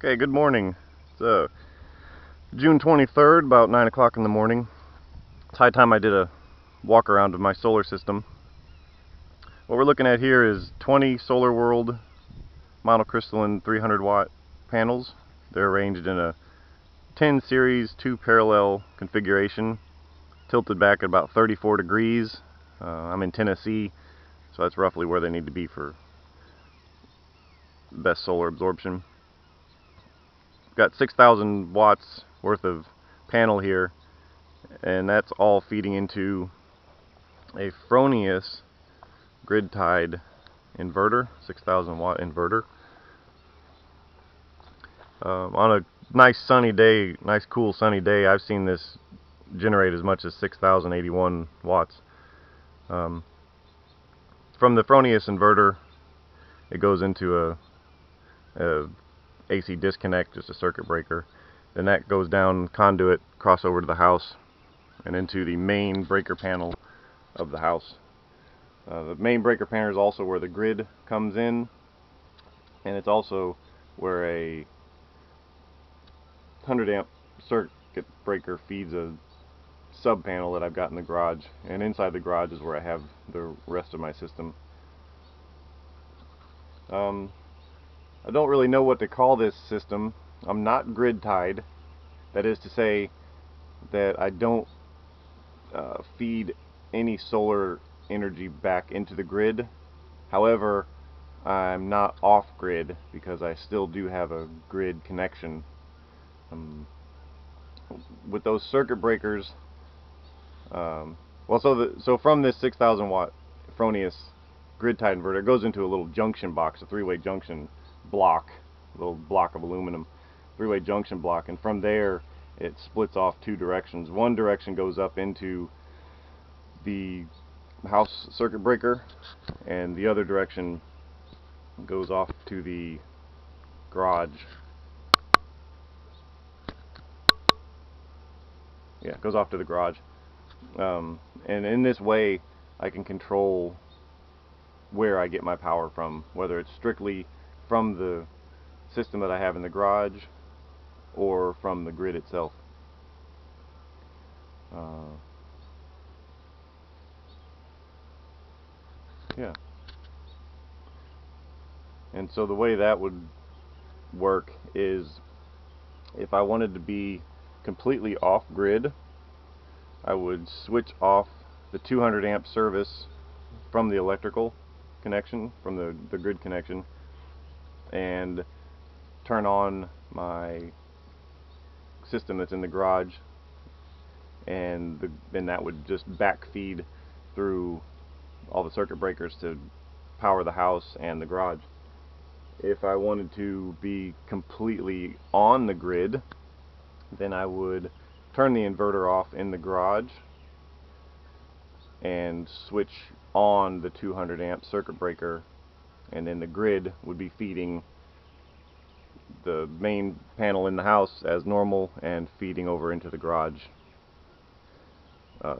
Okay, good morning. It's June 23rd, about 9 o'clock in the morning. It's high time I did a walk around of my solar system. What we're looking at here is 20 Solar World monocrystalline 300 watt panels. They're arranged in a 10 series 2 parallel configuration, tilted back at about 34 degrees. I'm in Tennessee, so that's roughly where they need to be for best solar absorption. Got 6,000 watts worth of panel here, and that's all feeding into a Fronius grid-tied inverter, 6,000 watt inverter. On a nice sunny day, nice cool sunny day, I've seen this generate as much as 6,081 watts. From the Fronius inverter, it goes into a AC disconnect, just a circuit breaker. Then that goes down conduit, cross over to the house, and into the main breaker panel of the house. The main breaker panel is also where the grid comes in, and it's also where a 100 amp circuit breaker feeds a sub panel that I've got in the garage, and inside the garage is where I have the rest of my system. I don't really know what to call this system. I'm not grid tied. That is to say that I don't feed any solar energy back into the grid. However, I'm not off grid because I still do have a grid connection. With those circuit breakers, so from this 6,000 watt Fronius grid tied inverter, it goes into a little junction box, a three-way junction block, a little block of aluminum, three-way junction block, and from there it splits off two directions. One direction goes up into the house circuit breaker, and the other direction goes off to the garage. Yeah, it goes off to the garage. And in this way I can control where I get my power from, whether it's strictly from the system that I have in the garage or from the grid itself. Yeah. And so the way that would work is, if I wanted to be completely off grid, I would switch off the 200 amp service from the electrical connection, from the grid connection, and turn on my system that's in the garage, and then that would just backfeed through all the circuit breakers to power the house and the garage. If I wanted to be completely on the grid, then I would turn the inverter off in the garage and switch on the 200 amp circuit breaker, and then the grid would be feeding the main panel in the house as normal and feeding over into the garage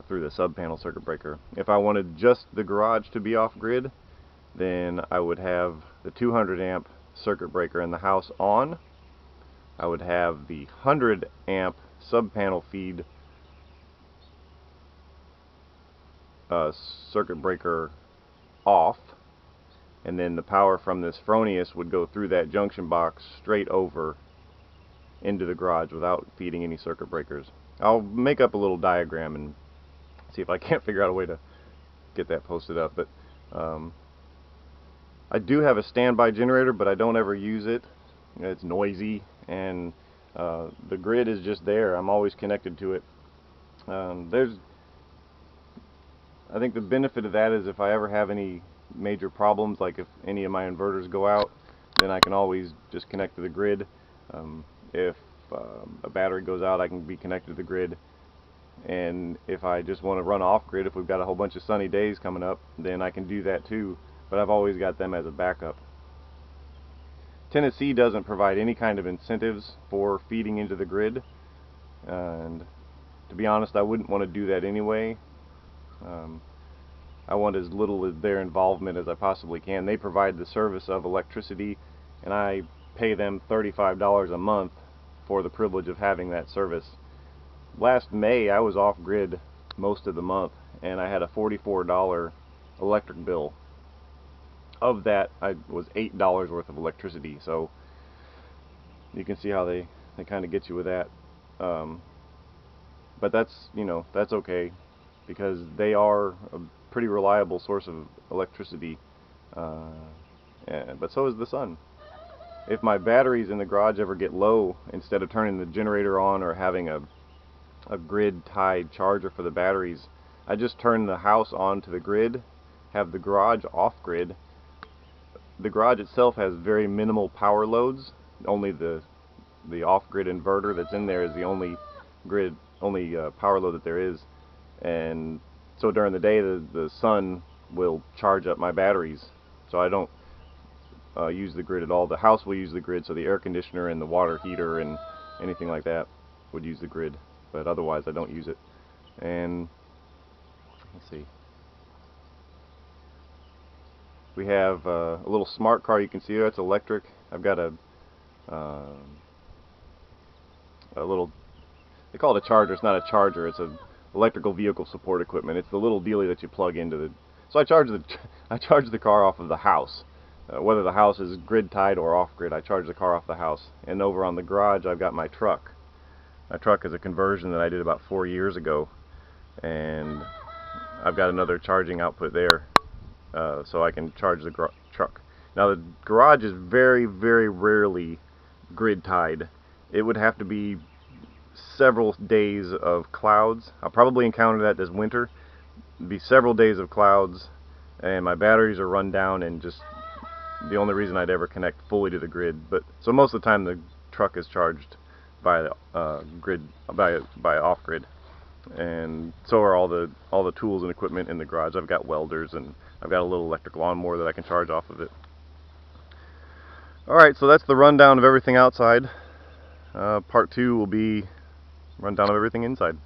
through the sub panel circuit breaker. If I wanted just the garage to be off grid, then I would have the 200 amp circuit breaker in the house on. I would have the 100 amp sub panel feed circuit breaker off, and then the power from this Fronius would go through that junction box straight over into the garage without feeding any circuit breakers. I'll make up a little diagram and see if I can't figure out a way to get that posted up. But I do have a standby generator, but I don't ever use it. It's noisy, and the grid is just there. I'm always connected to it. I think the benefit of that is, if I ever have any major problems, like if any of my inverters go out, then I can always just connect to the grid. If a battery goes out, I can be connected to the grid. And if I just want to run off grid, if we've got a whole bunch of sunny days coming up, then I can do that too, but I've always got them as a backup. Tennessee doesn't provide any kind of incentives for feeding into the grid, and to be honest, I wouldn't want to do that anyway. I want as little of their involvement as I possibly can. They provide the service of electricity, and I pay them $35 a month for the privilege of having that service. Last May I was off grid most of the month, and I had a $44 electric bill. Of that, I was $8 worth of electricity, so you can see how they kind of get you with that. But that's, you know, that's okay, because they are a pretty reliable source of electricity, but so is the sun. If my batteries in the garage ever get low, instead of turning the generator on or having a grid tied charger for the batteries, I just turn the house on to the grid, have the garage off grid. The garage itself has very minimal power loads. Only the off-grid inverter that's in there is the only power load that there is. And so during the day the sun will charge up my batteries, so I don't use the grid at all. The house will use the grid, so the air conditioner and the water heater and anything like that would use the grid, but otherwise I don't use it. And let's see, we have a little smart car. You can see that's electric. I've got a little, they call it a charger. It's not a charger, it's a electrical vehicle support equipment. It's the little dealie that you plug into the, so I charge the car off of the house. Whether the house is grid tied or off grid, I charge the car off the house. And over on the garage I've got my truck. My truck is a conversion that I did about 4 years ago, and I've got another charging output there, so I can charge the truck. Now the garage is very, very rarely grid tied. It would have to be several days of clouds. I'll probably encounter that this winter. It'd be several days of clouds, and my batteries are run down, and just the only reason I'd ever connect fully to the grid. But so most of the time the truck is charged by grid, by off grid, and so are all the tools and equipment in the garage. I've got welders, and I've got a little electric lawnmower that I can charge off of it. Alright, so that's the rundown of everything outside. Part 2 will be rundown of everything inside.